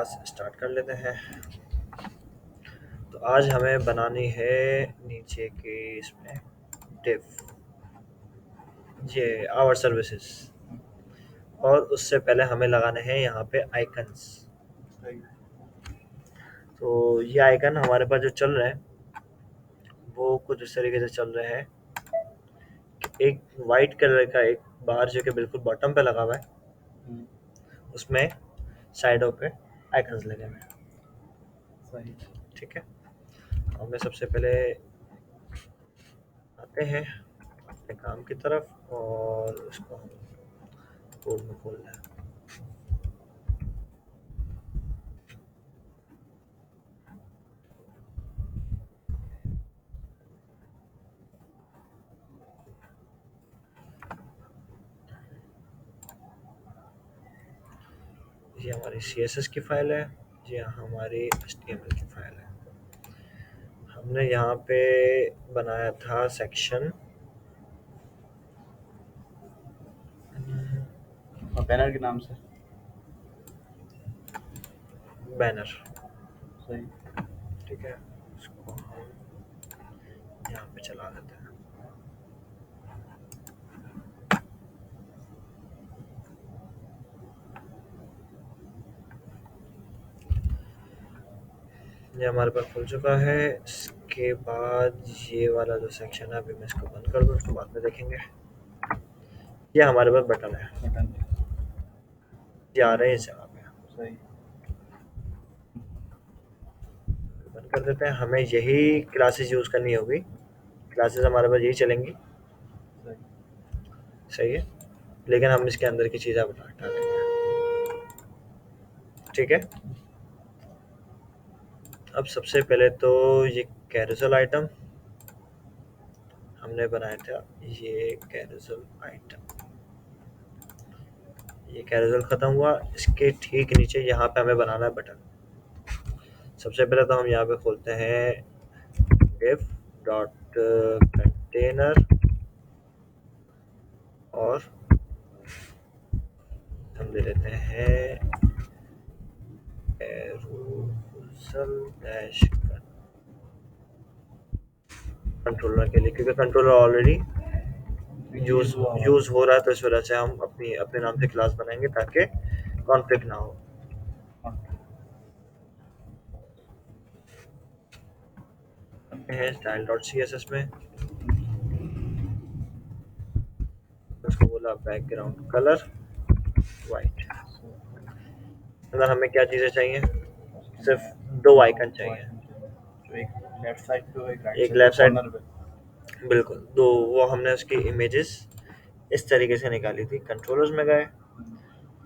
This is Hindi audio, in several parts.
क्लास स्टार्ट कर लेते हैं। तो आज हमें बनानी है नीचे के इसमें डिव, ये आवर सर्विसेज, और उससे पहले हमें लगाने हैं यहाँ पे आइकन्स। तो ये आइकन हमारे पास जो चल रहे हैं वो कुछ इस तरीके से चल रहे हैं। एक वाइट कलर का एक बार जो कि बिल्कुल बॉटम पे लगा हुआ है, उसमें साइडों पे आइकन्स लगे हुए हैं। सही। ठीक है, हमें सबसे पहले आते हैं अपने काम की तरफ और इसको हम कोड में खोल लें। ये हमारी CSS की फाइल है, ये हमारी HTML की फाइल है। हमने यहाँ पे बनाया था सेक्शन और बैनर के नाम से बैनर। सही। ठीक है, इसको हम यहाँ पे चला देते हैं। ये हमारे पास खुल चुका है। इसके बाद ये वाला जो सेक्शन है, अभी मैं इसको बंद कर दूँ, उसको बाद में देखेंगे। ये हमारे पास बटन है, बटन। ये आ रहे हैं इस जगह पे, सही। बंद कर देते हैं। हमें यही क्लासेस यूज़ करनी होगी, क्लासेस हमारे पास यही चलेंगी। सही। सही है, लेकिन हम इसके अंदर की चीज़ें अब हटा देंगे। ठीक है, अब सबसे पहले तो ये कैरोसेल आइटम हमने बनाया था। ये कैरोसेल आइटम, ये कैरोसेल ख़त्म हुआ। इसके ठीक नीचे यहाँ पे हमें बनाना है बटन। सबसे पहले तो हम यहाँ पे खोलते हैं div डॉट कंटेनर और हम दे देते हैं कैरोसेल डैश कंट्रोलर के लिए, क्योंकि कंट्रोलर ऑलरेडी यूज़ हो रहा है, तो इस वजह से हम अपने नाम से क्लास बनाएंगे ताकि कॉन्फ्लिक्ट ना हो। हैं स्टाइल डॉट CSS में, उसको बोला बैकग्राउंड कलर वाइट। अगर हमें क्या चीज़ें चाहिए, सिर्फ दो आइकन चाहिए, जो एक लेफ्ट साइड पे और एक राइट एक साइड लेफ्ट साइड, कॉर्नर पे। बिल्कुल दो। वो हमने उसकी इमेजेस इस तरीके से निकाली थी। कंट्रोलर्स में गए,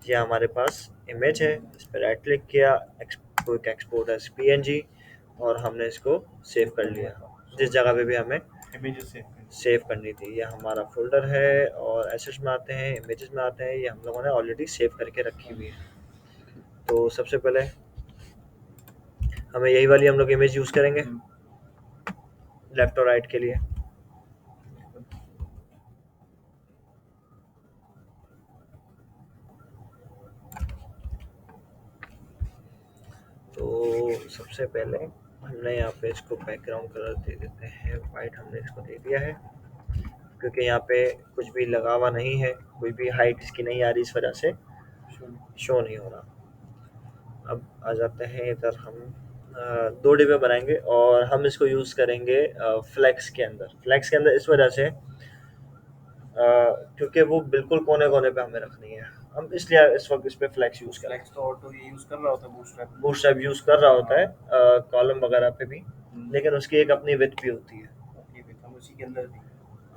ये हमारे पास इमेज है, इस पर राइट क्लिक किया, क्विक एक्सपोर्ट एज PNG, और हमने इसको सेव कर लिया जिस जगह पे भी हमें इमेजेस सेव करनी थी। ये हमारा फोल्डर है और एसेट्स में आते हैं, इमेजेस में आते हैं, ये हम लोगों ने ऑलरेडी सेव करके रखी हुई है। तो सबसे पहले हमें यही वाली हम लोग इमेज यूज़ करेंगे लेफ्ट और राइट के लिए। तो सबसे पहले हमने यहाँ पे इसको बैकग्राउंड कलर दे देते हैं वाइट। हमने इसको दे दिया है क्योंकि यहाँ पे कुछ भी लगा हुआ नहीं है, कोई भी हाइट इसकी नहीं आ रही, इस वजह से शो नहीं हो रहा। अब आ जाते हैं इधर, हम दो डिब्बे बनाएंगे और हम इसको यूज़ करेंगे फ्लेक्स के अंदर। फ्लेक्स के अंदर इस वजह से क्योंकि वो बिल्कुल कोने कोने पे हमें रखनी है, हम इसलिए इस वक्त इस पे फ्लेक्स यूज़ करें। फ्लेक्स तो ऑटो ये यूज कर रहा होता है, बूटस्ट्रैप यूज़ कर रहा होता है कॉलम वगैरह पे भी, लेकिन उसकी एक अपनी विड्थ भी होती है। हम उसी के अंदर भी।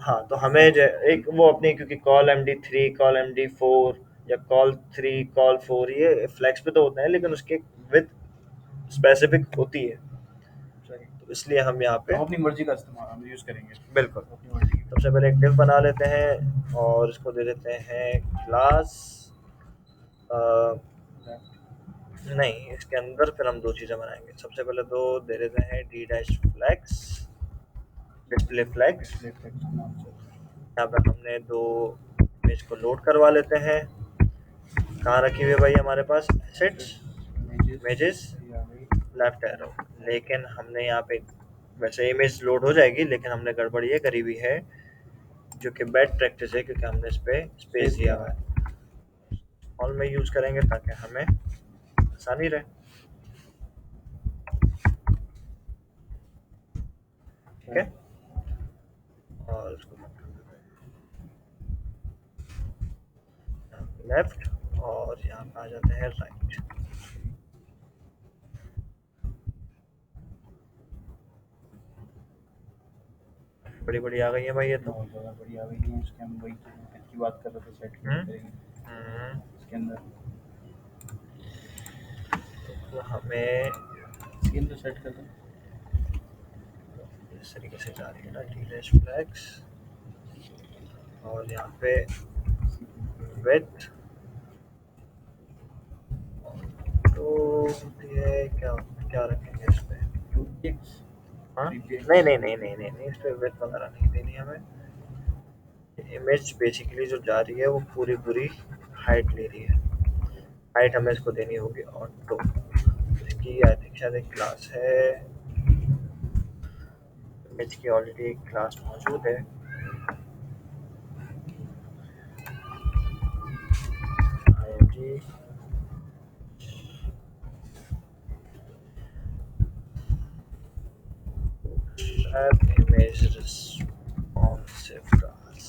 हाँ, तो हमें एक वो अपनी, क्योंकि कॉल MD3 कॉल MD4 या कॉल 3 कॉल 4 ये फ्लेक्स पे तो होते हैं, लेकिन उसकी विड्थ स्पेसिफिक होती है, तो इसलिए हम यहाँ पे हम अपनी मर्जी का इस्तेमाल हम यूज करेंगे। बिल्कुल। अपनी मर्जी का। सबसे पहले एक डिव बना लेते हैं और इसको दे देते हैं क्लास। नहीं, इसके अंदर फिर हम दो चीज़ें बनाएंगे। सबसे पहले तो दे देते हैं D dash flex, display flex. यहाँ पे हमने दो इमेज को लोड करवा लेते हैं। कहाँ रखी हुई है भाई हमारे पास एसेट्स, इमेजेस ये आ गई। Left arrow. लेकिन हमने यहाँ पे वैसे इमेज लोड हो जाएगी, लेकिन हमने गड़बड़ ये करी हुई है जो कि बैड प्रैक्टिस है, क्योंकि हमने इस पे स्पेस दिया हुआ है। ऑल में यूज करेंगे ताकि हमें आसानी रहे। ठीक है, और उसको लेफ्ट, और यहाँ पे आ जाते हैं राइट। बड़ी बड़ी आ गई है भाई ये तो। बहुत ज़्यादा बढ़िया आ गई है। इसके हम वही की बात कर रहे थे, सेट करेंगे इसके अंदर। तो हमें इसके अंदर सेट कर दो। इस तरीके से जा रही है ना डीलैश फ्लैग्स, और यहाँ पे विथ, तो ये क्या क्या रखेंगे इस पे? हाँ, नहीं नहीं नहीं नहीं नहीं नहीं, इस पे विथ वगैरह नहीं देनी हमें। इमेज बेसिकली जो जा रही है वो पूरी पूरी हाइट ले रही है। हाइट हमें इसको देनी होगी ऑटो। इसकी आई थिंक शायद एक क्लास है, इमेज की ऑलरेडी एक क्लास मौजूद है। IMG image responsive class,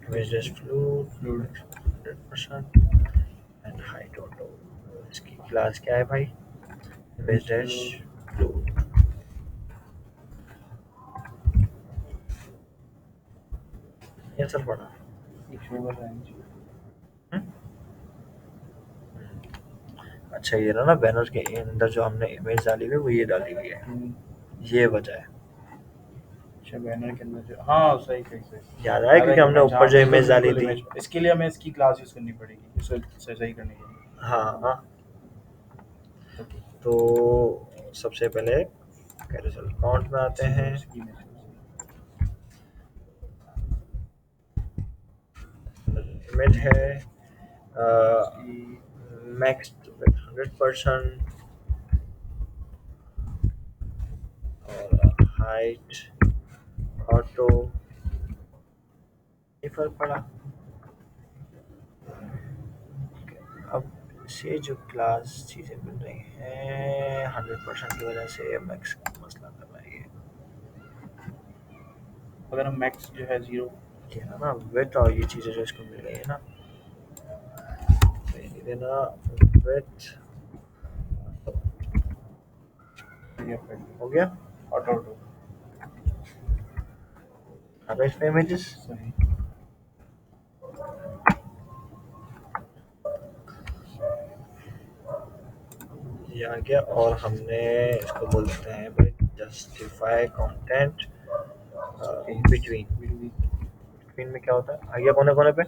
image is fluid 100% and height auto। इसकी क्लास क्या है भाई? image dash fluid। ये सब पढ़ा। अच्छा, ये ना बैनर के अंदर जो हमने इमेज डाली हुई है वो ये डाली हुई है, ये वजह है। अच्छा, बैनर के अंदर जो, हाँ सही सही सही याद आया, क्योंकि हमने ऊपर जो इमेज डाली थी। इसके लिए हमें इसकी क्लास यूज करनी पड़ेगी, इसे सही करने के लिए। हाँ, तो सबसे पहले कैरोसेल काउंट में आते हैं। इमेज है मैक्स विद 100% और हाइट ऑटो। ये फर्क पड़ा। अब से जो क्लास चीज़ें मिल रही हैं 100% की वजह से मैक्स मसला कर रहा है ये। अगर हम मैक्स जो है 0 ये है ना विथ, और ये चीज़ें जो इसको मिल रही है ना, तो ये नहीं देना विथ। हो गया ऑटो ऑटो अब इसमें इमेजेस सही। ये आ गया, और हमने इसको बोल देते हैं भाई जस्टिफाई कंटेंट बिटवीन में क्या होता है? आ गया कोने कोने पे।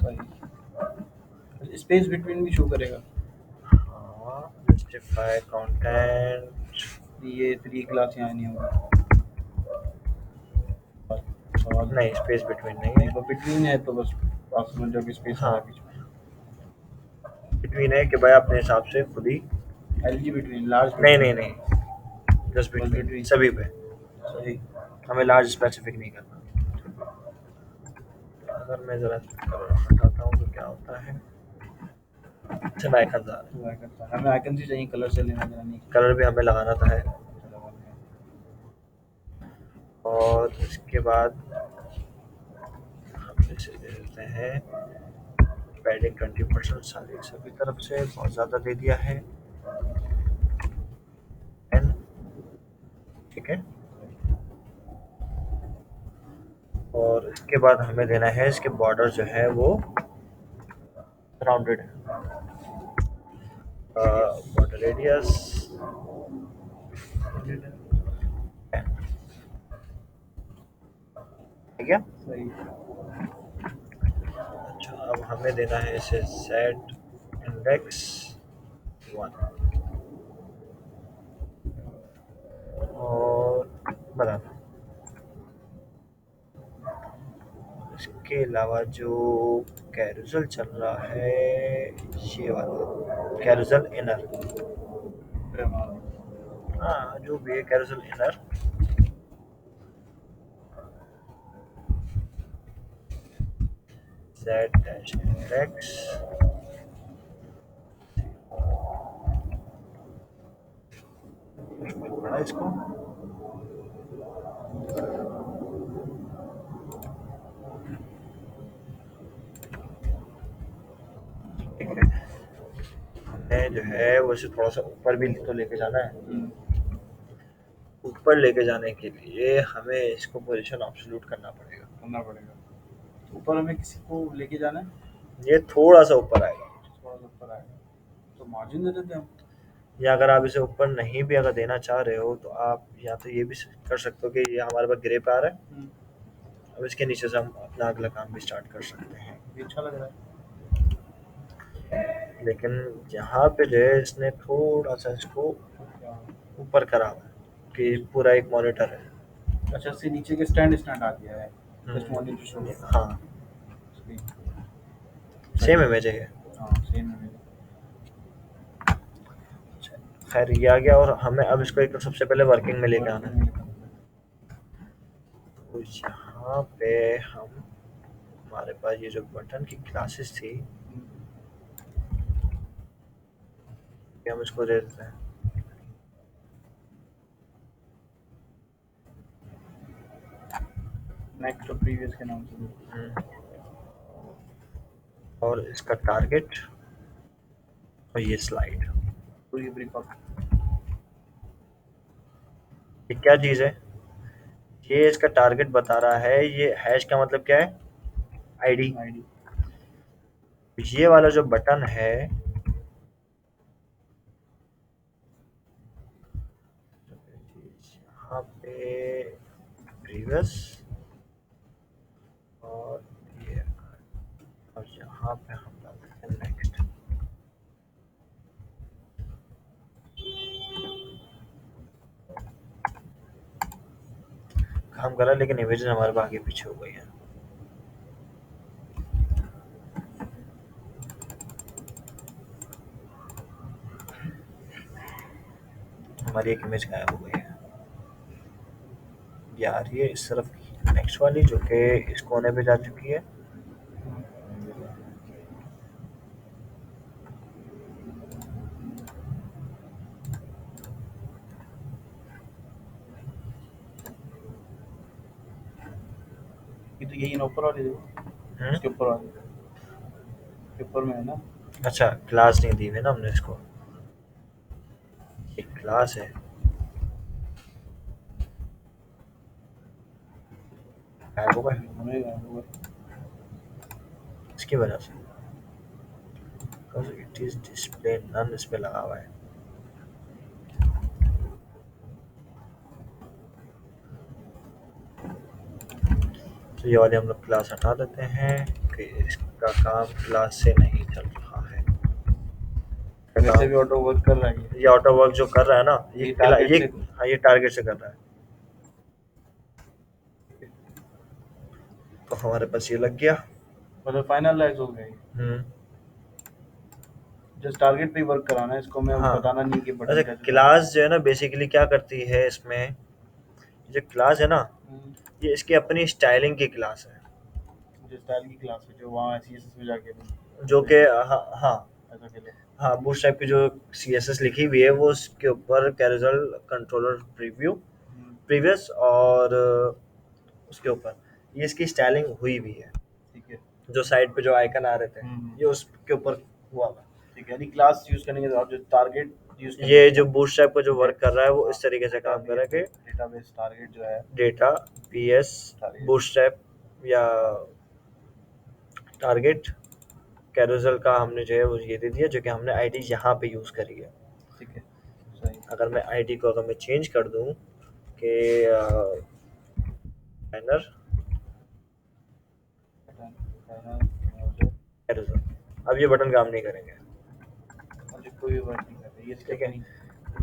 स्पेस बिटवीन भी शो करेगा। हाँ, जस्टिफाई कंटेंट, ये 3 क्लास यहाँ नहीं होगा। नहीं स्पेस बिटवीन नहीं है। तो बिटवीन है तो बस आप समझ जाओ कि स्पेस हाँ, है बीच में। बिटवीन है कि भाई अपने हिसाब से खुद ही। एलजी बिटवीन, लार्ज नहीं नहीं नहीं, जस्ट बिटवीन between। सभी पे। सही। हमें लार्ज स्पेसिफिक नहीं करना। अगर मैं ज़रा हटाता हूँ तो क्या होता है? अच्छा, आइकन आ रहे हैं। हमें आइकन से चाहिए, कलर से लेना देना नहीं। कलर भी हमें लगाना था है। और इसके बाद हम इसे दे देते हैं पैडिंग 20% सारी सभी तरफ से, बहुत ज़्यादा दे दिया है। एन, ठीक है। और इसके बाद हमें देना है इसके बॉर्डर जो है वो राउंडेड है। बॉर्डर रेडियस ठीक है। सही। अच्छा, अब हमें देना है इसे सेट इंडेक्स 1 और बनाना। इसके अलावा जो कैरोसल चल रहा है ये वाला कैरोसल इनर। हाँ जो भी है carousel inner. Z dash index पढ़ा इसको। ठीक है हमें जो है वो इसे थोड़ा सा ऊपर भी तो लेके जाना है। ऊपर लेके जाने के लिए हमें इसको पोजीशन एब्सोल्यूट करना पड़ेगा। ऊपर हमें किसी को लेके जाना है, ये थोड़ा सा ऊपर आएगा। थोड़ा सा ऊपर आएगा तो मार्जिन दे देते हैं हम। या अगर आप इसे ऊपर नहीं भी अगर देना चाह रहे हो तो आप या तो ये भी कर सकते हो कि ये हमारे पास ग्रे पे आ रहा है, अब इसके नीचे से हम अपना अगला काम भी स्टार्ट कर सकते हैं। ये अच्छा लग रहा है। लेकिन यहाँ पे जो है इसने थोड़ा सा इसको ऊपर करा हुआ है कि पूरा एक मॉनिटर है। अच्छा इससे नीचे के स्टैंड आ गया है, जस्ट वांटेड टू शो। हाँ सेम इमेज है ये। हाँ सेम इमेज। खैर ये आ गया और हमें अब इसको एक तो सबसे पहले वर्किंग में लेके आना है। तो यहाँ पे हमारे पास ये जो बटन की क्लासेस थी हम इसको दे देते हैं नेक्स्ट और प्रीवियस के नाम से। और इसका टारगेट और ये स्लाइड। पूरी ब्रीफ अप। ये क्या चीज़ है, ये इसका टारगेट बता रहा है। ये हैश का मतलब क्या है, आईडी। ये वाला जो बटन है यहाँ पे प्रीवियस और ये और यहाँ पे हम डालते हैं नेक्स्ट। काम कर रहा है लेकिन इमेजेस हमारे आगे पीछे हो गई है। हमारी एक इमेज गायब हो गई है। ये आ रही है इस तरफ की नेक्स्ट वाली जो कि इस कोने पे जा चुकी है। ये तो यही ना ऊपर वाली देखो, इसके ऊपर वाली, इसके ऊपर में है ना। अच्छा क्लास नहीं दी है ना हमने इसको, एक क्लास है गायब हो गया इसकी वजह से। इट इज डिस्प्ले नन इस पे लगा हुआ है। तो ये वाले हम लोग क्लास हटा देते हैं कि इसका काम क्लास से नहीं चल रहा है। वैसे भी ऑटो वर्क कर रहा है ये ऑटो वर्क जो कर रहा है ना ये टारगेट हाँ ये टारगेट से कर रहा है। तो हमारे पास ये लग गया, मतलब फाइनलाइज हो गया। जस्ट टारगेट पे वर्क कराना है इसको, मैं हाँ। बताना नहीं कि बटन अच्छा क्लास जो है ना बेसिकली क्या करती है, इसमें जो क्लास है ना ये इसकी अपनी स्टाइलिंग की क्लास है, जो स्टाइल की क्लास है जो वहाँ सीएसएस में जाके जो कि हाँ ऐसा के लिए हाँ बूटस्ट्रैप की जो सीएसएस लिखी हुई है वो उसके ऊपर कैरोसल कंट्रोलर प्रीव्यू प्रीवियस और उसके ऊपर ये इसकी स्टाइलिंग हुई भी है। ठीक है जो साइड पे जो आइकन आ रहे थे ये उसके ऊपर हुआ था। ठीक है, यानी क्लास यूज करने के बाद जो टारगेट यूज करने ये जो बूटस्ट्रैप का जो वर्क कर रहा है वो इस तरीके से काम कर रहा है कि डेटाबेस टारगेट जो है डेटा पीएस बूटस्ट्रैप या टारगेट कैरोसल का हमने जो है वो ये दे दिया जो कि हमने आईडी यहाँ पे यूज़ करी है। ठीक है सही। अगर मैं आईडी को अगर मैं चेंज कर दूँ कि बैनर कैरोसल, अब ये बटन काम नहीं करेंगे, कोई वर्क नहीं कर रही है। ठीक है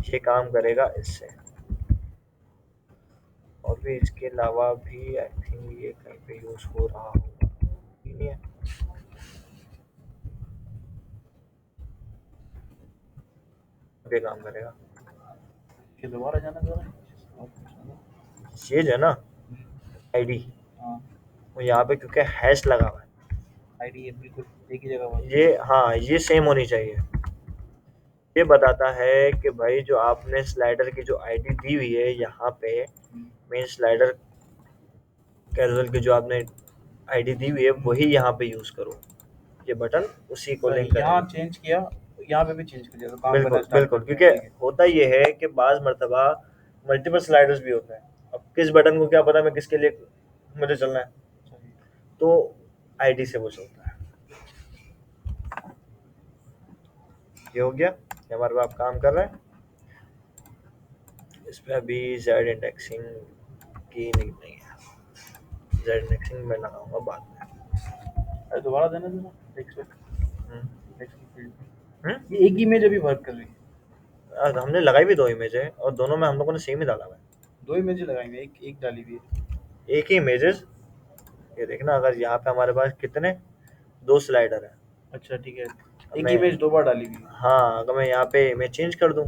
ये काम करेगा इससे। और भी इसके अलावा भी आई थिंक ये कहीं पे यूज़ हो रहा होगा नहीं है। पे काम करेगा। कि दोबारा जाना जरा और पूछना। ये जो है ना आईडी, हाँ वो यहाँ पे क्योंकि हैश लगा हुआ आईडी है बिल्कुल एक ही जगह है, पर। ये हाँ ये सेम होनी चाहिए। ये बताता है कि भाई जो आपने स्लाइडर की जो आईडी दी हुई है यहाँ पे, मेन स्लाइडर कैजुअल की जो आपने आईडी दी हुई है वही यहाँ पे यूज करो, ये बटन उसी को सही लिंक यहाँ करेगा। चेंज किया, यहाँ पे भी चेंज कर दिया तो काम करना बिल्कुल स्टार्ट बिल्कुल, कर दिया, क्योंकि ठीक है। होता ये है कि बाज मर्तबा मल्टीपल स्लाइडर्स भी होते हैं। अब किस बटन को क्या पता मैं किसके लिए मुझे चलना है, सही। तो आईडी से वो चलता है। ये हो गया, ये हमारे पास काम कर रहा है। इस पे अभी जेड इंडेक्सिंग की नहीं है, जेड इंडेक्सिंग मैं लगाऊंगा बाद में। अरे दोबारा देना जरा टेक्स्ट पे, हम्म, टेक्स्ट की फील्ड हम्म? पे ये एक इमेज अभी वर्क कर रही है। हमने लगाई भी दो इमेज है और दोनों में हम लोगों ने सेम ही डाला हुआ दो इमेज लगाई हुई है, एक एक डाली हुई है। है, एक ही इमेजेस। ये देखना, अगर यहाँ पे हमारे पास कितने, दो स्लाइडर है। अच्छा ठीक है, अब एक मैं, इमेज दो बार डाली हुई है। हाँ अगर मैं यहाँ पे इमेज चेंज कर दूँ,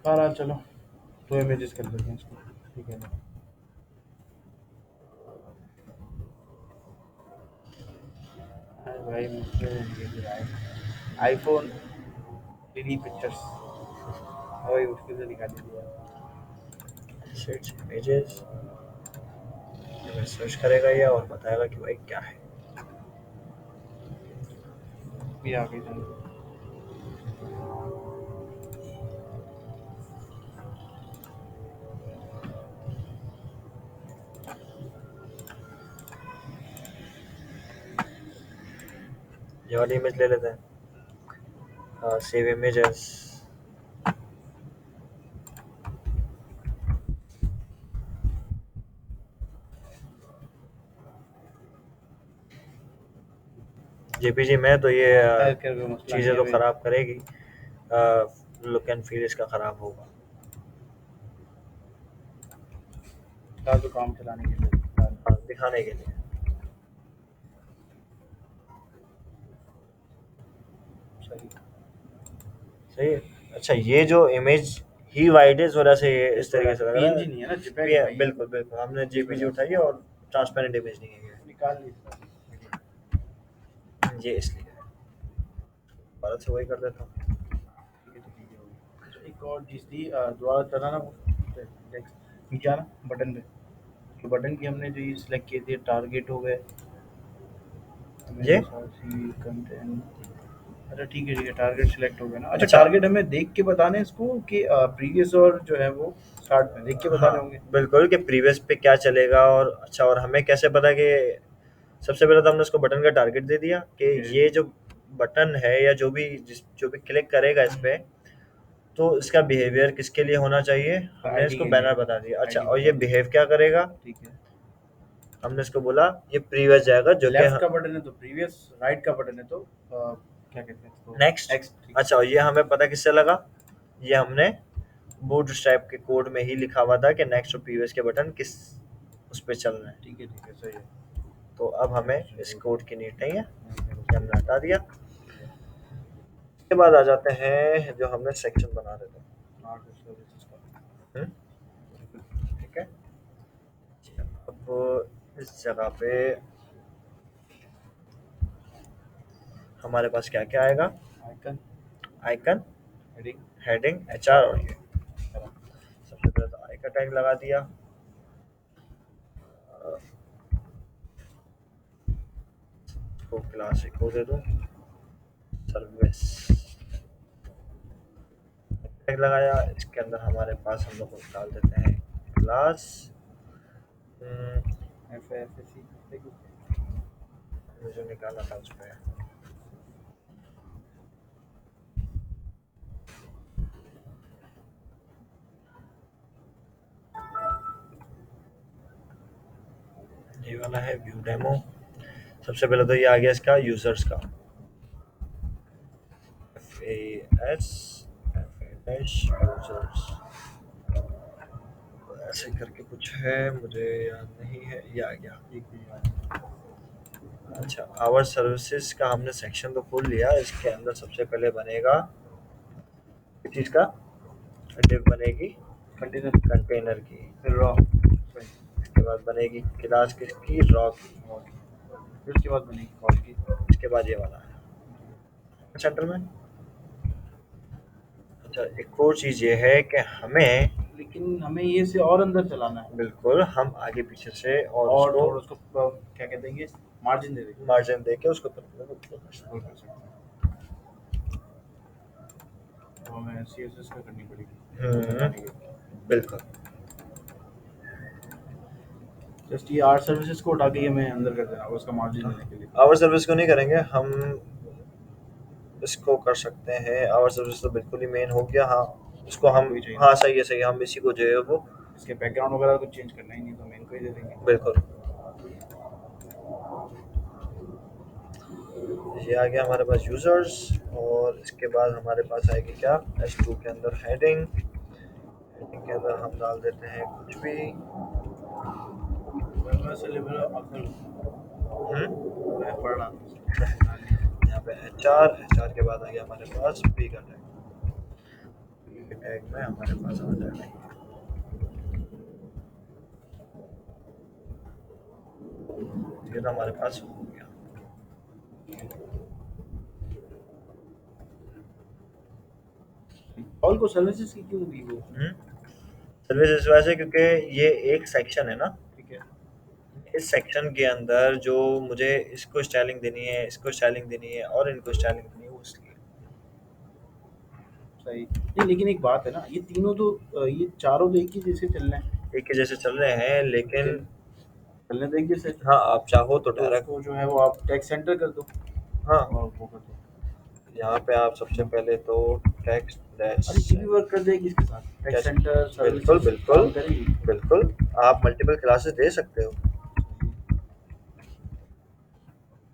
हाँ चलो दो इमेजेस कर देते हैं इसको, ठीक है ना। अरे भाई मुझसे ये आए आईफोन 3 पिक्चर्स, वही मुश्किल से निकाल दिया। सर्च इमेजेस, मैं सर्च करेगा ये और बताएगा कि भाई क्या है। भी आ गई चलो। ये वाली इमेज ले लेते हैं, सेव इमेजेस। जेपीजी में तो ये खैर खैर कोई मसला नहीं चीज़ें है तो भाई, ख़राब करेगी, लुक एंड फील इसका ख़राब होगा। था तो काम चलाने के लिए फिलहाल। हाँ, दिखाने के लिए। सही। सही है। अच्छा, ये जो इमेज ही वाइड है इस वजह से ये इस इस वजह तरीके से से लग रहा पीएनजी है। नहीं है ना, जिपेग है भाई ये। बिल्कुल बिल्कुल, हमने इस जेपीजी वजह उठाई है से और ट्रांसपेरेंट इमेज नहीं है निकाल ली इसका। ये इसलिए भारत से वही कर देता हूँ। ठीक है ठीक है हो गया। अच्छा एक और चीज़ थी, दोबारा चलाना वो टेक्स्ट नीचे आना बटन पे, तो बटन की हमने जो ये सिलेक्ट किए थे टारगेट हो गए, ये कंटेंट। अच्छा ठीक है टारगेट सिलेक्ट हो गया ना। अच्छा अच्छा, टारगेट हमें देख के बताने हैं इसको कि प्रीवियस और जो है वो स्टार्ट में देख के हाँ बताने होंगे। बिल्कुल कि प्रीवियस पे क्या चलेगा। और अच्छा, और हमें कैसे पता कि, सबसे पहले तो हमने उसको बटन का टारगेट दे दिया कि ठीक है। ये जो बटन है या जो भी क्लिक करेगा इस पे, तो इसका बिहेवियर किसके लिए होना चाहिए, हमने आईडी इसको के बैनर लिए, बता दिया। अच्छा, आईडी और बता ये दिया। बिहेव क्या करेगा, ठीक है। हमने इसको बोला ये प्रीवियस जाएगा जो कि लेफ्ट का बटन है तो प्रीवियस, राइट का बटन है तो क्या कहते हैं इसको, नेक्स्ट। नेक्स्ट। ठीक अच्छा, और ये हमें पता किससे लगा, ये हमने बूटस्ट्रैप के कोड में ही लिखा हुआ था कि नेक्स्ट और प्रीवियस के बटन किस उस पे चल रहे हैं। ठीक है सही है। तो अब हमें इस कोड की नीड नहीं है, ये हमने हटा दिया। इसके बाद आ जाते हैं जो हमने सेक्शन बना रहे थे। हम्म, ठीक है। अब इस जगह पे हमारे पास क्या क्या आएगा, icon, icon, heading, heading, HR, HR और और ये सबसे पहले तो आई का टैग लगा दिया। इसको क्लास इको दे दूं, सर्विस टैग लगाया। इसके अंदर हमारे पास हम लोग डाल देते हैं क्लास, एफएससी। जो निकाला था उस पर ये वाला है व्यू डेमो। सबसे पहले तो ये आ गया इसका यूजर्स का, FAS FAS यूजर्स, ऐसे करके कुछ है, मुझे याद नहीं है, ये आ गया। एक भी यार। अच्छा, आवर सर्विसेज का हमने सेक्शन तो खोल लिया, इसके अंदर सबसे पहले बनेगा किस चीज़ का, डिव बनेगी कंटेनर कंटेनर की, फिर रॉ, सॉरी, इसके बाद बनेगी क्लास किसकी, रॉ की, फिर उसके बाद बनेगी कॉल की। इसके बाद ये वाला है सेंटर में। अच्छा, एक और चीज़ ये है कि हमें, लेकिन हमें ये से और अंदर चलाना है, बिल्कुल हम आगे पीछे से और और उसको थोड़ा उसको क्या कहते हैं, मार्जिन दे देंगे, मार्जिन दे के उसको वो कर सकते हैं। तो हमें CSS का करनी पड़ेगी हम्म, बिल्कुल। जस्ट ये आर सर्विसेज को उठा के हमें अंदर कर देना होगा उसका मार्जिन देने के लिए। आवर सर्विस को नहीं करेंगे हम, इसको कर सकते हैं, आवर सर्विस तो बिल्कुल ही मेन हो गया। हाँ, इसको हम, कोई चाहिए हाँ सही है सही है, हम इसी को जो है वो, इसके बैकग्राउंड वगैरह कुछ चेंज करना ही नहीं, तो मेन को ही दे देंगे। बिल्कुल। ये आ गया हमारे पास यूजर्स, और इसके बाद हमारे पास आएगी क्या, S2 के अंदर हेडिंग, हेडिंग के अंदर हम डाल देते हैं कुछ भी। मैं पढ़ रहा यहाँ पे HR के बाद आ गया हमारे पास P का टैग, P के टैग में हमारे पास आ जाएगा ये तो हमारे पास हो गया। कॉल को सर्विसेज की क्यों दी वो? सर्विस इस वजह से क्योंकि ये एक सेक्शन है ना, ठीक है, इस सेक्शन के अंदर जो मुझे इसको स्टाइलिंग देनी है, इसको स्टाइलिंग देनी है और इनको स्टाइलिंग देनी है, वो इसलिए। सही नहीं, लेकिन एक बात है ना, ये तीनों तो ये चारों तो एक ही जैसे चल रहे हैं, एक ही जैसे चल रहे हैं लेकिन, लेकिन चलने तो एक जैसे, हाँ आप चाहो तो तो डायरेक्ट, उसको जो है वो आप टेक्स्ट सेंटर कर दो हाँ और वो कर दो। यहाँ पे आप सबसे पहले तो टेक्स्ट अरे ये भी वर्क कर देगी इसके साथ, टेक्स्ट सेंटर बिल्कुल सर्विसेज बिल्कुल काम करेगी। बिल्कुल, आप मल्टीपल क्लासेस दे सकते हो।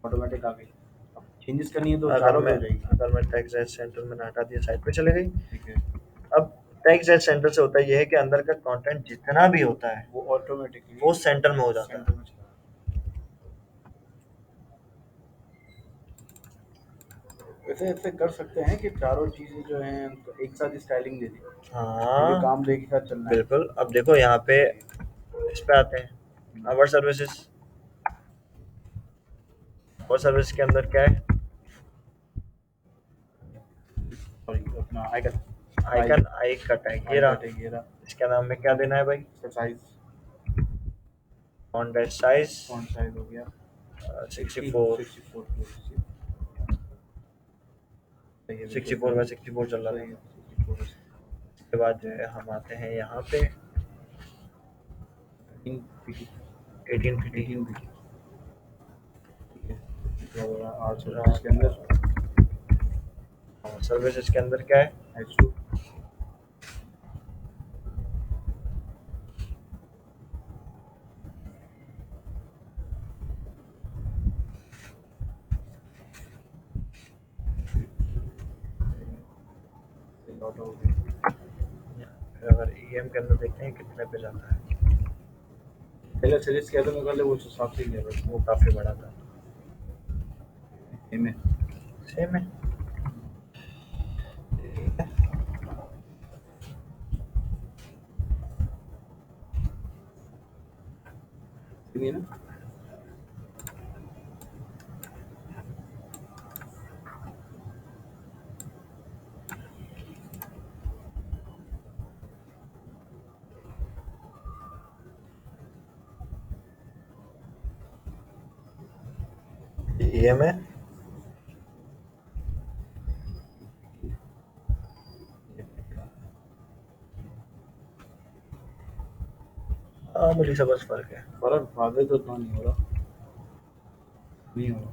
ऑटोमेटिक आ गई, अब चेंजेस करनी है तो अगर चारों पे मैं हो जाएगी। अगर मैं टेक्स्ट सेंटर में हटा दिया, साइड पे चले गई। ठीक है, अब टेक्स्ट सेंटर से होता है ये है कि अंदर का कंटेंट जितना भी होता है वो ऑटोमेटिकली वो सेंटर में हो जाता सेंटर है। में चला। वैसे ऐसे कर सकते हैं कि चारों चीजें जो हैं तो एक साथ स्टाइलिंग दे दी, क्योंकि हाँ काम तो एक ही साथ चलना है। बिल्कुल। अब देखो यहाँ पे इस पे आते हैं, आवर सर्विसेज, आवर सर्विस के अंदर क्या है, सॉरी, अपना आइकन, आइकन, आई का टैग ये रहा, ये रहा, इसके नाम में क्या देना है भाई, इसका size, font size font size हो गया 64, 64, सही है, 64 बाय 64 चल रहा सही था। है, 64, इसके बाद जो है हम आते हैं यहाँ पे 18 फीटी, 18 भी, ठीक है। तो आर सर्विस के अंदर सर्विसेज के अंदर क्या है, H2, लॉट हो गया। फिर अगर EM के अंदर देखते हैं कितने पे जाता है, पहले सीरीज किया था मैं, पहले वो हिसाब से किया था, वो काफी बड़ा था, में सेम है। सही है ना। EM है, मामूली सा बस फर्क है। फर्क फादर तो उतना नहीं हो रहा, नहीं हो रहा,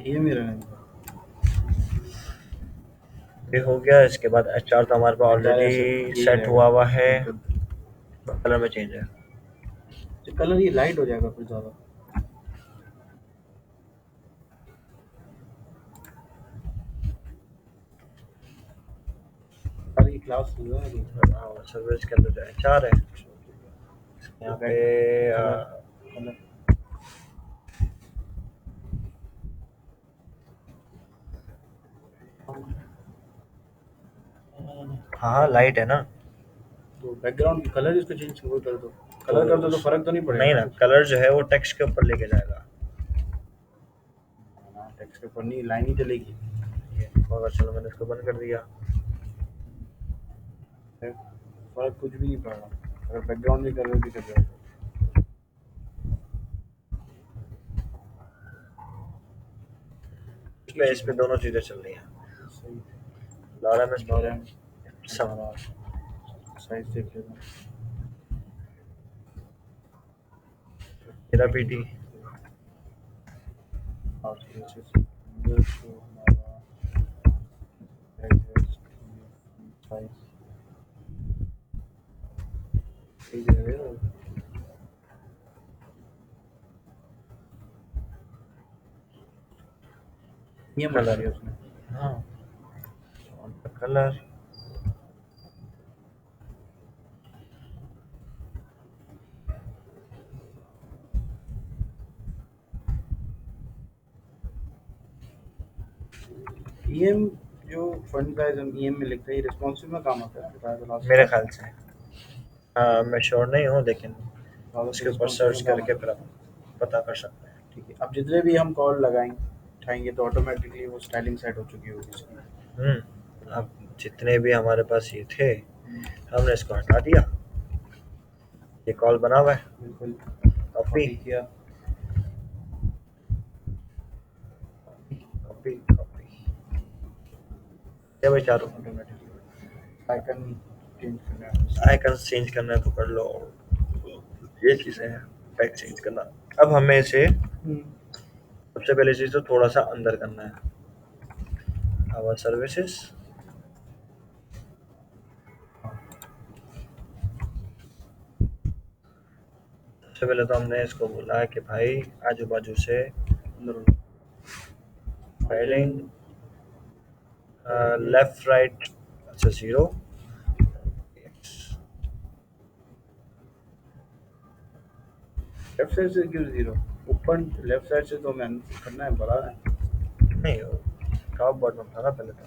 ये मेरा नहीं। ये हो गया, इसके बाद HR तो हमारे पास ऑलरेडी यही सेट हुआ हुआ है, रहेगा, कलर में चेंज है। कलर ये लाइट हो जाएगा फिर ज़्यादा। क्लास हुआ है सर्विस के अंदर जो एचआर है यहाँ पे कलर अ, कलर हाँ लाइट है ना। तो बैकग्राउंड की कलर इसको चेंज कर दो। तो कलर कर दो तो फर्क तो नहीं पड़ेगा नहीं ना ना, कुछ। कलर जो है वो टेक्स्ट के ऊपर लेके जाएगा। हाँ, टेक्स्ट के ऊपर नहीं, लाइन ही चलेगी। ये और चलो मैंने इसको बंद कर दिया। फिर फर्क कुछ भी नहीं पड़ेगा अगर बैकग्राउंड भी कलर भी कर दो। इस पे दोनों चीजें चल रही हैं। सही। लॉरा में लॉरेम सब हमारा साइज देख लेना। मेरा पीटी और ये तो हमारा एड्रेस साइज ठीक है। ये बता कलर। दिया उसने। हाँ कलर ईएम जो फंड साइज हम ईएम में लिखते हैं, ये रिस्पॉन्सिव में काम आता है बताया था लास्ट मेरे ख्याल से। मैं श्योर नहीं हूँ लेकिन टाइम। इसके ऊपर रिस्पॉन्सिव सर्च में काम करके आता फिर है। आप पता कर सकते हैं। ठीक है, अब जितने भी हम कॉल लगाएंगे उठाएंगे तो ऑटोमेटिकली वो स्टाइलिंग सेट हो चुकी होगी इसकी। अब जितने भी हमारे पास ये थे हमने इसको हटा दिया। ये कॉल बना हुआ है। बिल्कुल। कॉपी कॉपी किया। कॉपी कॉपी क्या भाई चारों ऑटोमेटिकली आइकन चेंज करना है। आइकन चेंज करना है तो कर लो। ये चीज़ें हैं पैक चेंज करना। अब हमें इसे सबसे पहले चीज़ तो थोड़ा सा अंदर करना है। आवर सर्विसेज सबसे पहले तो हमने इसको बोला कि भाई आजू बाजू से फाइलिंग लेफ्ट राइट अच्छा 0 लेफ्ट साइड से क्यों जीरो? ऊपर लेफ्ट साइड से तो मैन करना है, बड़ा है। नहीं टॉप बॉटम था ना पहले तो।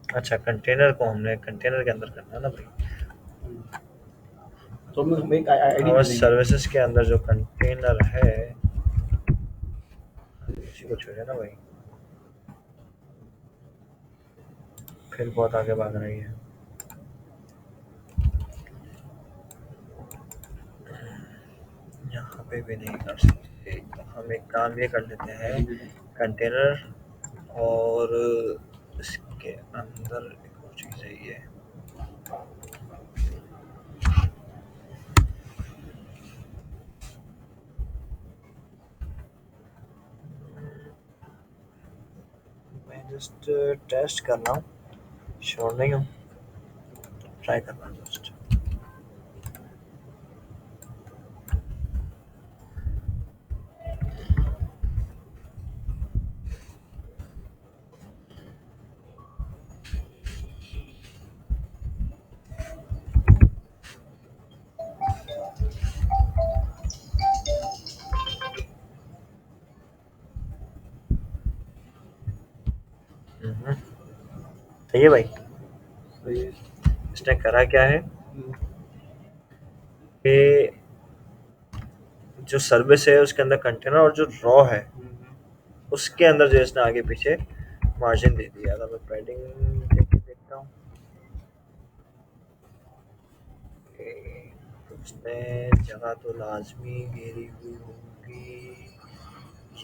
अच्छा कंटेनर को हमने कंटेनर के अंदर करना है ना भाई। तो हम एक आईडी आवर दे देंगे। सर्विसेज के अंदर जो कंटेनर है इसी को छोड़िए ना भाई, फिर बहुत आगे भाग रही है। यहाँ पे भी नहीं कर सकते। हम एक काम ये कर लेते हैं आईडी दे देंगे। कंटेनर और इसके अंदर एक और चीज़ है ये मैं जस्ट टेस्ट कर रहा हूँ श्योर नहीं हूँ ट्राई कर रहा हूँ जस्ट। सही है भाई। सही है। इसने करा क्या है हम्म, कि जो सर्विस है उसके अंदर कंटेनर और जो रॉ है हम्म, उसके अंदर जो इसने आगे पीछे मार्जिन दे दिया। अगर मैं पैडिंग देख के देखता हूँ तो उसने जगह तो लाजमी घेरी हुई होगी।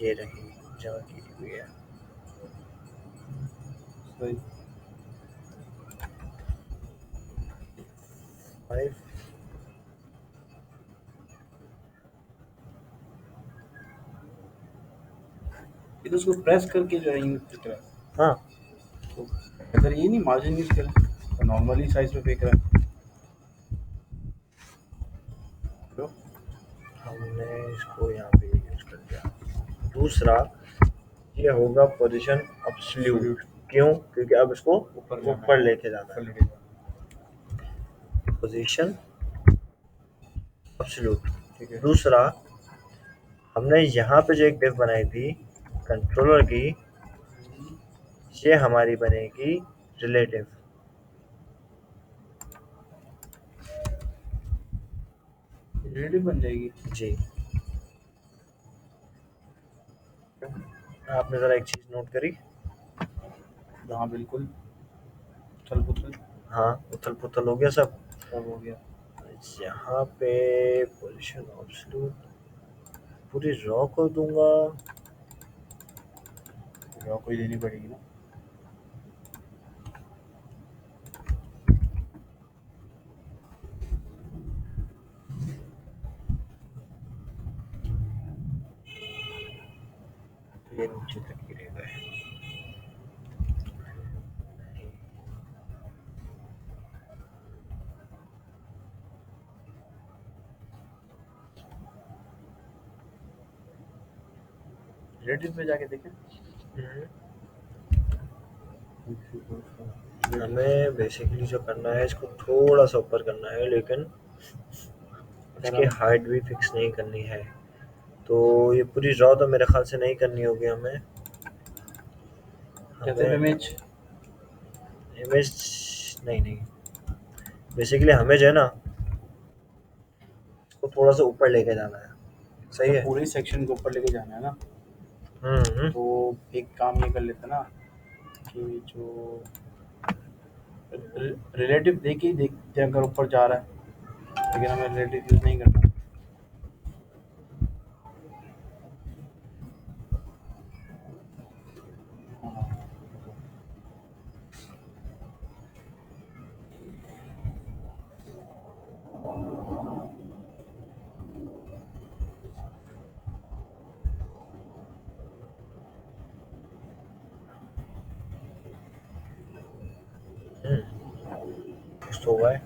ये रही जगह घेरी हुई है। सही। 5 ये तो उसको प्रेस करके जो है यूज करना है। हाँ तो अगर ये नहीं मार्जिन यूज करें नॉर्मली साइज पे फेंक रहा है तो। हमने इसको यहाँ पे यूज कर दिया। दूसरा, ये होगा पोजीशन एब्सोल्यूट। क्यों? क्योंकि अब इसको ऊपर जाना ऊपर है, लेके जाना ऊपर है। लेके जाना पोजीशन एब्सोल्यूट। ठीक है। दूसरा, हमने यहाँ पे जो एक डिव बनाई थी कंट्रोलर की, ये हमारी बनेगी रिलेटिव। रिलेटिव बन जाएगी। जी। आपने ज़रा एक चीज़ नोट करी? हाँ बिल्कुल, उथल पुथल हाँ, उथल पुथल हो गया सब। सब हो गया। यहाँ पे पोजीशन एब्सोल्यूट पूरी रॉ कर दूंगा। रॉ कोई देनी पड़ेगी ना। ये नीचे तक ही रह गए। रिलेटिव पे जाके देखें। हमें बेसिकली जो करना है, इसको थोड़ा सा ऊपर करना है, लेकिन इसकी हाइट भी फिक्स नहीं करनी है। तो ये पूरी रॉ तो मेरे ख्याल से नहीं करनी होगी हमें। इमेज इमेज नहीं नहीं, बेसिकली हमें जो है ना, इसको थोड़ा सा ऊपर लेके जाना है। सही है। पूरे सेक्शन को ऊपर लेके जाना है ना। हम्म। तो एक काम ये कर लेते ना कि जो रिलेटिव देख ही देखते हैं, अगर ऊपर जा रहा है, लेकिन हमें रिलेटिव यूज नहीं करना। कुछ तो हुआ है।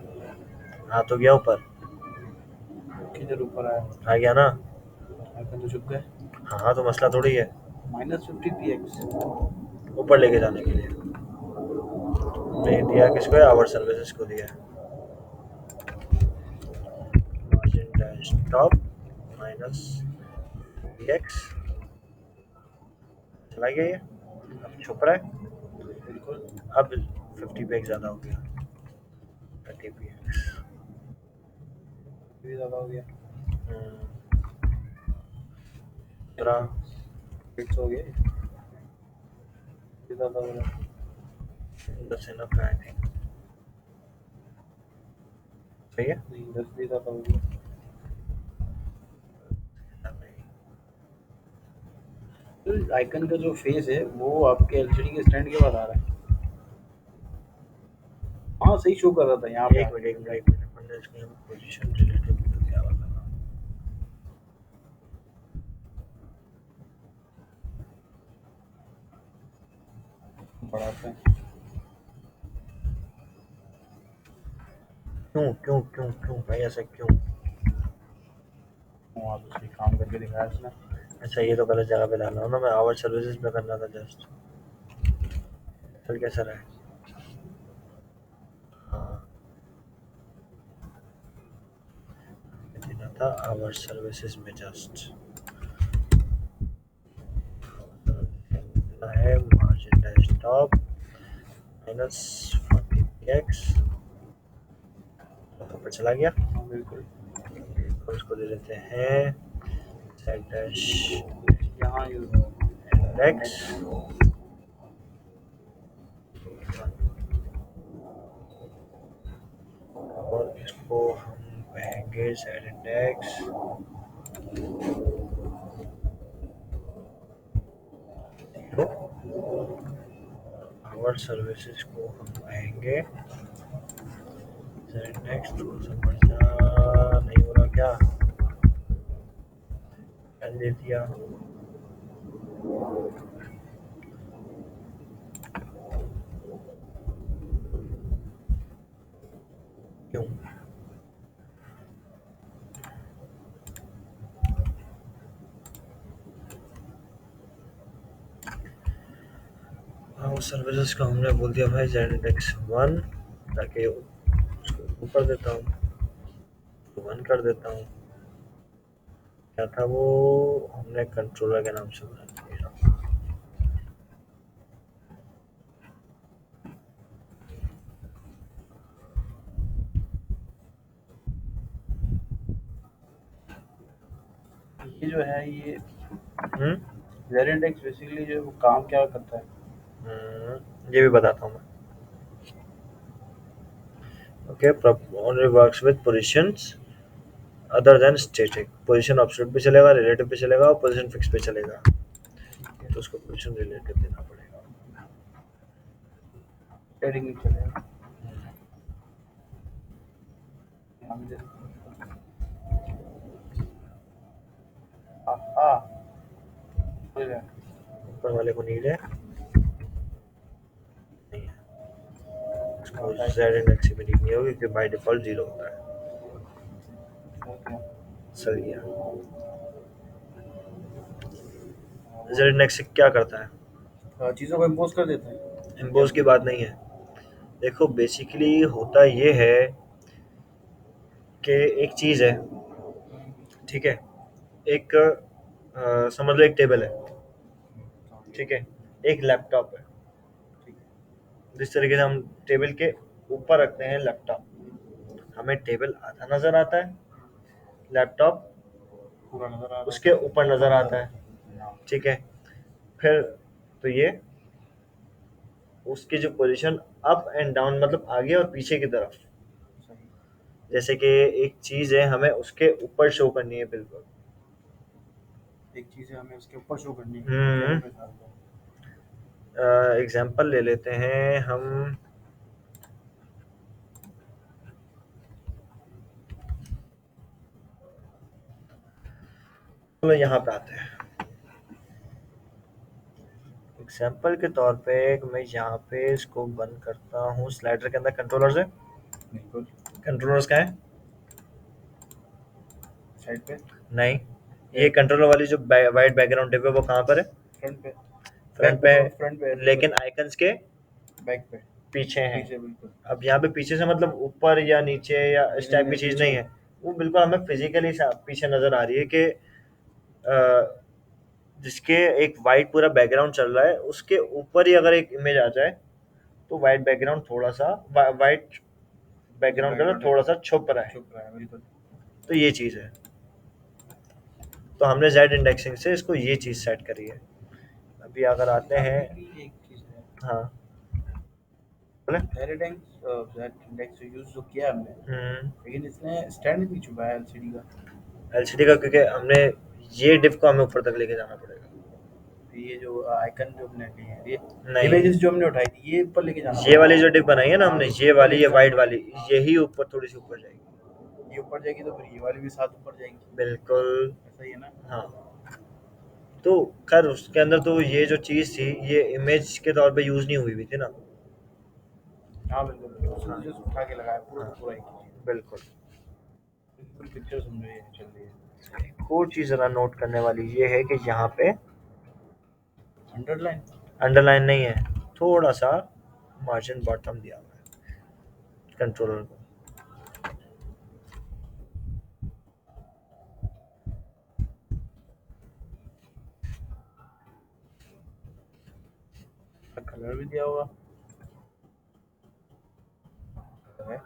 हाँ, तो गया ऊपर। किधर ऊपर आया? आ गया ना। आइकन तो छुप गए। हाँ, तो मसला थोड़ी है -50 px ऊपर लेके जाने के लिए। नहीं दिया किसको है? आवर सर्विसेज को दिया है। Margin dash top minus px चला गया ये। अब छुप रहा है। बिल्कुल। अब 50 पे ज़्यादा हो गया। 30 px। भी ज़्यादा हो गया। 15 फिक्स हो गया। भी ज़्यादा हो रहा है। 10 इनफ है आई थिंक। सही है। नहीं, 10 भी ज़्यादा हो गया। तो आइकन का जो फेस है वो आपके एलसीडी के स्टैंड के बाद आ रहा है। हाँ सही शो कर रहा था यहाँ पे। एक मिनट हमने इसकी पोजीशन रिलेटिव तो क्या हुआ था? बढ़ाते हैं। क्यों भाई, ऐसा क्यों? वहाँ दूसरी काम करके दिखाया उसने। अच्छा, ये तो गलत जगह पे डाला हूँ ना मैं। आवर सर्विसेज पे करना था जस्ट। चल कैसा रहा है? हाँ, देना था आवर सर्विसेज में जस्ट है मार्जिन डैश टॉप -40px। ऊपर चला गया। हाँ बिल्कुल। और उसको दे देते हैं सेट डैश यहाँ यूज होगा इंडेक्स। और इसको हम कहेंगे set index zero. Our services को हम कहेंगे सेट इंडेक्स। थोड़ा सा बढ़िया नहीं हो रहा क्या? कर दे दिया। सर्विसेज को हमने बोल दिया भाई जेड इंडेक्स 1, ताकि उसको ऊपर देता हूँ, 1 कर देता हूँ। क्या था वो, हमने कंट्रोलर के नाम से बना दिया। ये जो है ये हम्म जेड इंडेक्स बेसिकली जो है वो काम क्या करता है? ये भी बताता हूँ मैं। Okay, only works with positions other than static. Position absolute पे चलेगा, रिलेटिव पे चलेगा और पोजीशन फिक्स पे चलेगा। तो उसको पोजीशन रिलेटिव देना पड़ेगा। ट्रेडिंग नहीं चलेगा। हम जैसे हाँ हो गया। ऊपर वाले को नीड है, नहीं है, इसको जेड इंडेक्स की भी नीड नहीं होगी क्योंकि बाय डिफॉल्ट 0 होता है। सही है। जेड इंडेक्स क्या करता है? चीज़ों को इम्पोज कर देता है। इम्पोज की बात नहीं है। देखो बेसिकली होता ये है कि एक चीज़ है, ठीक है, एक समझ लो एक टेबल है, ठीक है, एक लैपटॉप है। जिस तरीके से हम टेबल के ऊपर रखते हैं लैपटॉप, हमें टेबल आधा नजर आता है, लैपटॉप पूरा नजर आ रहा है। उसके ऊपर नजर आता है, ठीक है। फिर तो ये उसकी जो पोजीशन अप एंड डाउन मतलब आगे और पीछे की तरफ, सही। जैसे कि एक चीज है हमें उसके ऊपर शो करनी है बिल्कुल। एक चीज़ है हमें उसके ऊपर शो करनी है। हम्म जैसे मिसाल है। एग्जाम्पल ले लेते हैं हम, चलो यहाँ पे आते हैं। एग्जाम्पल के तौर पे मैं यहाँ पे इसको बंद करता हूँ स्लाइडर के अंदर कंट्रोलर से। बिल्कुल कंट्रोलर्स का है साइड पे। नहीं, ये कंट्रोलर वाली जो वाइट बैकग्राउंड है वो कहाँ पर है? फ्रंट पे। फ्रंट पे है, फ्रंट पे लेकिन आइकन्स के बैक पे पीछे हैं। पीछे बिल्कुल। अब यहाँ पे पीछे से मतलब ऊपर या नीचे या इस नहीं, टाइप नहीं, की चीज़ पीछे। नहीं है, वो बिल्कुल हमें फिजिकली पीछे नज़र आ रही है कि जिसके एक वाइट पूरा बैकग्राउंड चल रहा है उसके ऊपर ही अगर एक इमेज आ जाए तो वाइट बैकग्राउंड थोड़ा सा वाइट बैकग्राउंड कलर थोड़ा सा छुप रहा है। छुप रहा है बिल्कुल। तो ये चीज़ है, तो हमने जेड इंडेक्सिंग से इसको ये चीज़ सेट करी है। अभी अगर आते हैं, एक चीज़ है हाँ बोले। जेड इंडेक्स यूज तो किया हमने, लेकिन इसने स्टैंड नहीं छुपाया एलसीडी का। एलसीडी का क्योंकि हमने ये डिप को हमें ऊपर तक लेके जाना पड़ेगा। ये जो आइकन जो हमने लिए हैं, ये नहीं, इमेजेस जो हमने उठाई थी ये ऊपर लेके जाना ये वाली जो डिप बनाई है ना हाँ, हमने, इसको ये ऊपर वाली, लेके ये जाना वाइट वाली, पड़ेगा। यही ऊपर थोड़ी सी ऊपर जाएगी। ये ऊपर जाएगी तो फिर ये वाली भी साथ ऊपर जाएगी। बिल्कुल। ऐसा ही है ना? हाँ, तो खैर उसके अंदर तो ये जो चीज़ थी ये इमेज के तौर पे यूज़ नहीं हुई हुई थी ना। हाँ बिल्कुल, उसने हाँ जस्ट उठा के लगाया पूरा हाँ का पूरा एक ही चीज़। बिल्कुल। बिल्कुल पिक्चर समझो ये चल रही है। एक और चीज़ ज़रा नोट करने वाली ये है कि यहाँ पे अंडरलाइन। अंडरलाइन नहीं है, थोड़ा सा मार्जिन बॉटम दिया हुआ है कंट्रोलर को। कलर भी दिया हुआ है।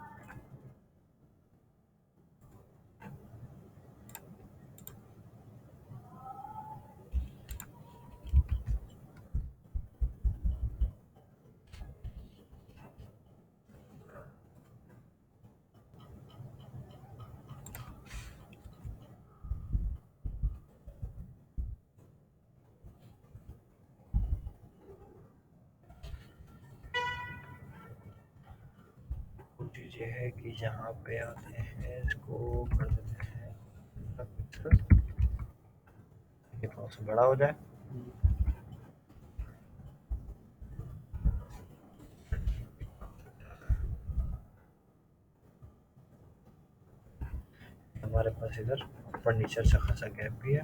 चीज़ ये है कि यहाँ पे आते हैं, इसको कर देते हैं पिक्सल, ये थोड़ा सा बड़ा हो जाए। हमारे पास इधर ऊपर नीचे अच्छा खासा गैप भी है,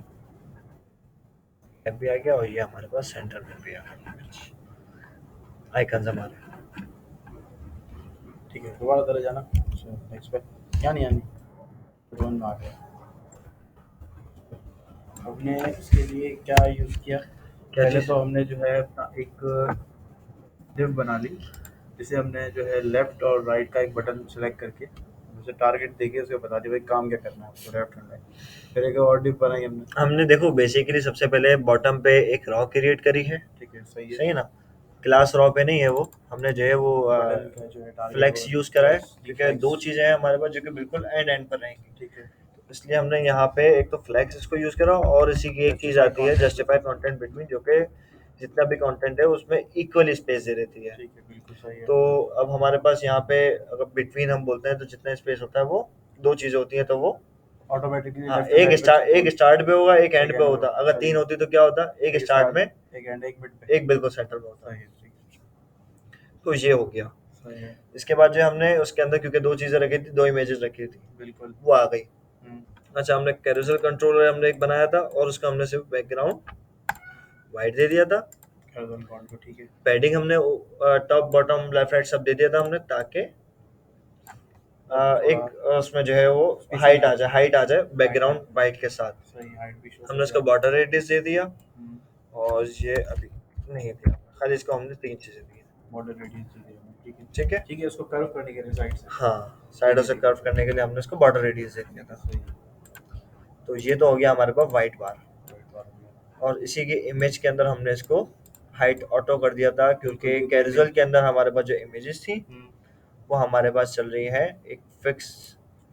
गैप भी आ गया और ये हमारे पास सेंटर में भी आ गया। आइकन्स हमारे। ठीक है, दोबारा तरह जाना। अच्छा, नेक्स्ट पे। यानी यानी समझ में आ गया। हमने इसके लिए क्या यूज़ किया? क्या पहले चीज़? तो हमने जो है अपना एक div बना ली, जिसे हमने जो है लेफ्ट और राइट का एक बटन सेलेक्ट करके उसे टारगेट देके उसे बता दिया भाई काम क्या करना है आपको, लेफ्ट एंड राइट। फिर एक और div बनाई हमने। हमने देखो बेसिकली सबसे पहले बॉटम पे एक रॉ क्रिएट करी है, ठीक है, सही है। सही है ना? क्लास रॉ पे नहीं है वो, हमने जो है वो बटन का जो है टारगेट फ्लेक्स और यूज करा है, फ्लेक्स जी क्योंकि दो फ्लेक्स। चीजें हैं हमारे पास जो कि बिल्कुल एंड एंड पर रहेंगी। ठीक है। इसलिए हमने यहाँ पे एक तो फ्लेक्स इसको यूज करा, और इसी की एक चीज जस्टिफाई आती है content justify between. Content between, जो कि जितना भी कंटेंट है उसमें इक्वल स्पेस दे देती है। ठीक है, बिल्कुल सही है। तो अब हमारे पास यहाँ पे अगर बिटवीन हम बोलते हैं तो जितना स्पेस होता है वो दो चीजें होती हैं, तो वो ऑटोमेटिकली हाँ लेफ्ट एंड राइट पे चेक एक होगी। स्टार्ट पे होगा, एक एक एंड पे एंड पे होता। होगा, अगर सही तीन है। होती तो क्या होता, एक एक स्टार्ट में, स्टार्ट, एक एंड, एक मिड पे। एक बिल्कुल सेंटर में होता। सही है, सही है, तो ये हो गया। सही है। इसके बाद जो हमने उसके अंदर क्योंकि दो चीजें रखी थी, दो इमेजेस रखी थी, बिल्कुल। वो आ गई। हुँ, अच्छा, हमने कैरोसेल कंट्रोलर हमने एक बनाया था, और उसका हमने सिर्फ बैकग्राउंड वाइट दे दिया था। हॉरिज़ॉन्टल कॉर्ड को, ठीक है। पैडिंग हमने टॉप बॉटम लेफ्ट राइट सब दे दिया था हमने, ताकि अब थोड़ा एक उसमें जो है वो स्पेसिंग आ जाए। हाइट आ जाए हाइट आ बैकग्राउंड जाए। वाइट के साथ। सही, हाइट भी शो हमने कर उसको जाए। बॉर्डर रेडियस दे दिया, हुँ, और ये अभी नहीं दिया, खाली इसको हमने तीन चीजें दी हैं। बॉर्डर रेडियस दी है हमें, ठीक है। ठीक है। ठीक है, उसको कर्व करने के लिए साइड से। हाँ, ठीक साइडों है, से ठीक है। कर्व करने के लिए हमने इसको बॉर्डर रेडियस दे दिया ठीक है, था। सही है। तो ये तो हो गया हमारे पास व्हाइट बार। राइट बार हो गया। और इसी के इमेज के अंदर हमने इसको हाइट ऑटो कर दिया था, बिल्कुल, क्योंकि क्योंकि कैजुअल इमेज। के अंदर हमारे पास जो इमेजेस थी हुँ, वो हमारे पास चल रही है एक फिक्स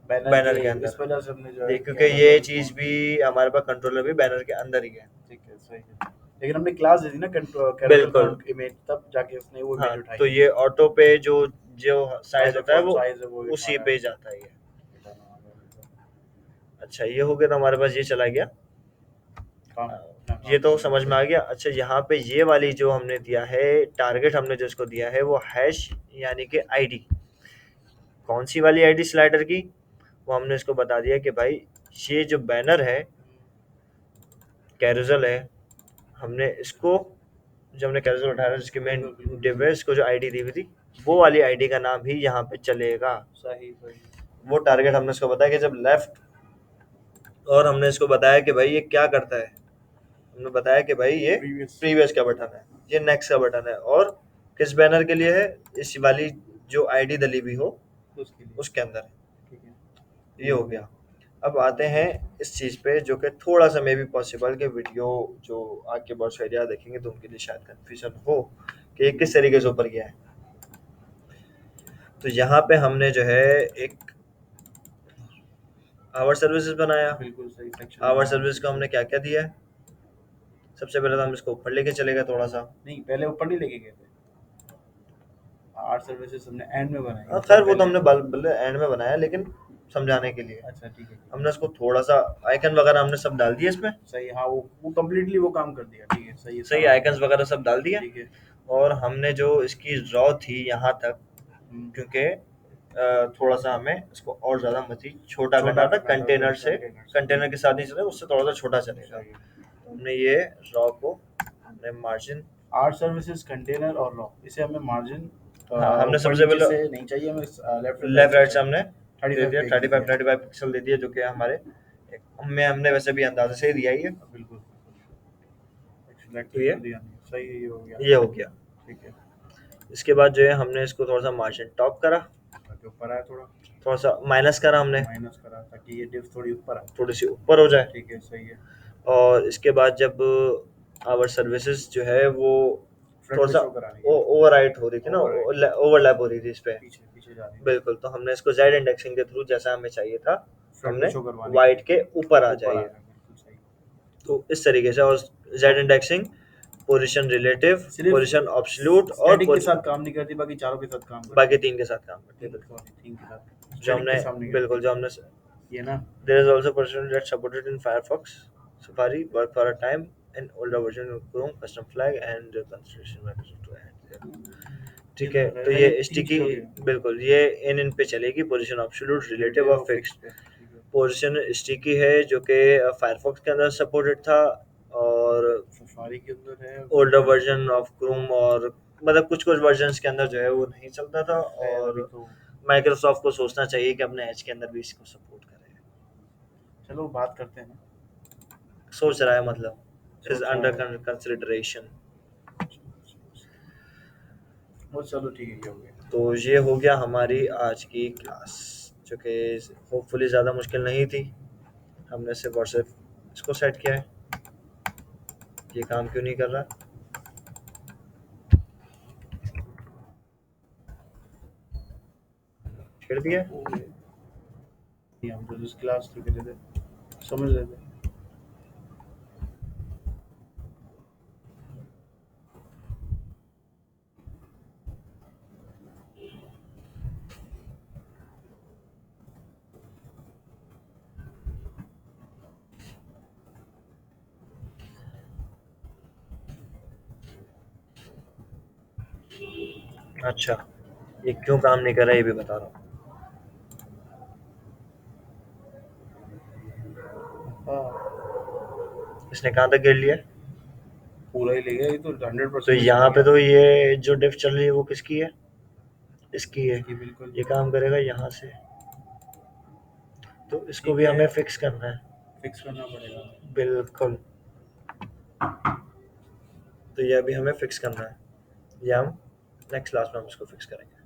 बैनर के बैनर के इस अंदर। वजह से हमने जो है देख, क्योंकि किया था ये डबल चीज फॉन्ट। भी हमारे पास कंट्रोलर भी बैनर के अंदर ही है। ठीक है, सही है। लेकिन हमने क्लास दे दी ना कैरोसेल बिल्कुल। फॉन्ट इमेज, तब जाके उसने वो हाँ, इमेज उठाई तो है। ये ऑटो पे जो जो बाय साइज होता है डिफ़ॉल्ट वो साइज़ है वो ही उठा उसी रहा है। पे जाता है ये। उठाना आ गया बिल्कुल। अच्छा, ये हो गया, तो हमारे पास ये चला गया। काम अपना ये काम तो कर रहा है, समझ में सही आ है। गया। अच्छा, यहाँ पे ये वाली जो हमने दिया है टारगेट, हमने जो इसको दिया है वो हैश, यानी कि आईडी। कौन सी वाली आईडी स्लाइडर की? वो हमने इसको बता दिया कि भाई ये जो बैनर है, कैरोसेल है, हमने इसको, जो हमने कैरोसेल उठाया था जिसकी मेन बिल्कुल, बिल्कुल, डिव है, बिल्कुल। इसको जो आईडी दी हुई थी, वो ठीक है, वाली आईडी का नाम ही यहाँ पे चलेगा। सही, सही। वो टारगेट हमने इसको बताया कि जब लेफ्ट, और हमने इसको बताया कि भाई ये क्या करता है। हमने बताया कि भाई ये प्रीवियस। प्रीवियस का बटन है, ये नेक्स्ट का बटन है, और किस बैनर के लिए है, इस वाली जो आईडी दली हुई हो उसके लिए। उसके अंदर है। ठीक है। ये हो गया। अब आते हैं इस चीज पे जो कि थोड़ा सा मे भी पॉसिबल कि वीडियो जो आगे बहुत सारे याद देखेंगे तो उनके लिए शायद कंफ्यूजन हो कि ये किस तरीके से ऊपर गया है। तो यहाँ पे हमने जो है एक आवर सर्विसेज बनाया। बिल्कुल सही सेक्शन आवर बनाया सर्विस को सेक्शन। हमने क्या क्या दिया है? सबसे पहले तो हम इसको ऊपर लेके चले गए थोड़ा सा। नहीं, पहले ऊपर नहीं लेके गए थे। आर्ट सर्विसेज हमने एंड में बनाई, ऊपर खैर वो तो पहले। हमने बल्कि एंड में बनाया, लेकिन समझाने के लिए अच्छा, ठीक है, ठीक है। हमने इसको थोड़ा सा आइकन वगैरह हमने सब डाल दिए इसमें। सही, हाँ, वो कंप्लीटली वो काम कर दिया, ठीक है, सही है, सही, सारा आ आइकन्स गया। वगैरह सब डाल दिया। ठीक है। और हमने जो इसकी रॉ थी यहाँ तक, हुँ, क्योंकि थोड़ा सा हमें इसको और ज्यादा मजीद छोटा छोटा करना था, करना था वही कंटेनर से। कंटेनर के साथ नहीं चलेगा, उससे थोड़ा सा छोटा चलेगा। सही है। तो हमने ये रॉ को हमने मार्जिन, आर्ट सर्विसेज, कंटेनर और रॉ, इसे हमें मार्जिन हाँ हमने ऊपर सबसे नीचे पहले से नहीं चाहिए हमें, लेफ्ट एंड राइट लेफ्ट से राइट से चाहिए। हमने दे 35 दिया, पे एक दे 35 दिया। 35 पिक्सल दे दिया, जो कि हमारे हमें हमने वैसे भी अंदाजे से ही दिया ही है। बिल्कुल, बिल्कुल। एक सिलेक्ट तो ये तो दिया नहीं, सही है, ये हो गया। ये हो गया। ठीक है, इसके बाद जो है हमने इसको थोड़ा सा मार्जिन टॉप करा, ताकि ऊपर आए थोड़ा। थोड़ा सा माइनस करा हमने, माइनस करा ताकि ये डिव थोड़ी ऊपर आए। थोड़ी सी ऊपर हो जाए। ठीक है, सही है। और इसके बाद जब आवर सर्विसेज जो है वो फ्रंट थोड़ा में सा शो कराने के लिए। ओवरराइट हो रही थी ना, ओवरराइट। ओवरलैप हो रही थी इस पे। पीछे पीछे जा रही है। बिल्कुल, तो हमने इसको जेड इंडेक्सिंग के थ्रू, जैसा हमें चाहिए था, फ्रंट में हमने शो करवाने के वाइट लिए। के ऊपर आ ऊपर आ जाइए। गया, बिल्कुल सही। तो इस तरीके से, और जेड इंडेक्सिंग, पोजीशन रिलेटिव, सिर्फ पोजीशन ऑब्सोल्यूट, और स्टैटिक के साथ काम नहीं करती, बाकी चारों के साथ काम करती बाकी है। तीन के साथ काम करती है। बिल्कुल, सॉरी, 3 के साथ, जो स्टैटिक हमने के सामने बिल्कुल करती जो हमने है। ये ना। there is also version that supported in Firefox, Safari, work for a time, and older version of Chrome, custom flag and consideration Microsoft to add. ये ठीक तो है, तो है, ये ये 3 स्टिकी, चीज़ों के बिल्कुल ये इन पे चलेगी, पोजीशन ऑब्सोल्यूट, रिलेटिव रिलेटिव और और फिक्स फिक्स्ड। पे। ठीक है। पोजीशन स्टिकी है जो कि फायरफॉक्स के अंदर सपोर्टेड था, और सफारी के अंदर है, ओल्डर वर्जन ऑफ क्रोम, और मतलब कुछ कुछ वर्जन्स के अंदर जो है वो नहीं चलता था। खैर और अभी तो माइक्रोसॉफ्ट को सोचना चाहिए कि अपने एज के अंदर भी इसको सपोर्ट करे। चलो बात करते हैं ना। सोच रहा है, मतलब इज सोच रहा है। Under consideration. वो चलो ठीक है, ये हो गया। तो ये हो गया हमारी आज की क्लास, जो कि होपफुली ज़्यादा मुश्किल नहीं थी। हमने सिर्फ और सिर्फ इसको सेट किया है। ये काम क्यों नहीं कर रहा? छेड़ दिया। हो गया। ये हम तो जिस क्लास लेके रहे थे समझ रहे थे। अच्छा, ये क्यों काम नहीं कर रहा, ये भी बता रहा हूँ। हाँ, इसने कहाँ तक गिर लिया? पूरा ही ले गया, ये तो तो 100% में यहाँ चला पे गया। तो ये जो डिफ चल रही है वो किसकी है? इसकी है। इसकी बिल्कुल। ये काम करेगा यहाँ से, तो इसको ठीक भी है, हमें फिक्स करना है। फिक्स करना पड़ेगा। बिल्कुल। तो ये अभी हमें फिक्स करना है, ये हम नेक्स्ट क्लास में हम इसको फिक्स करेंगे।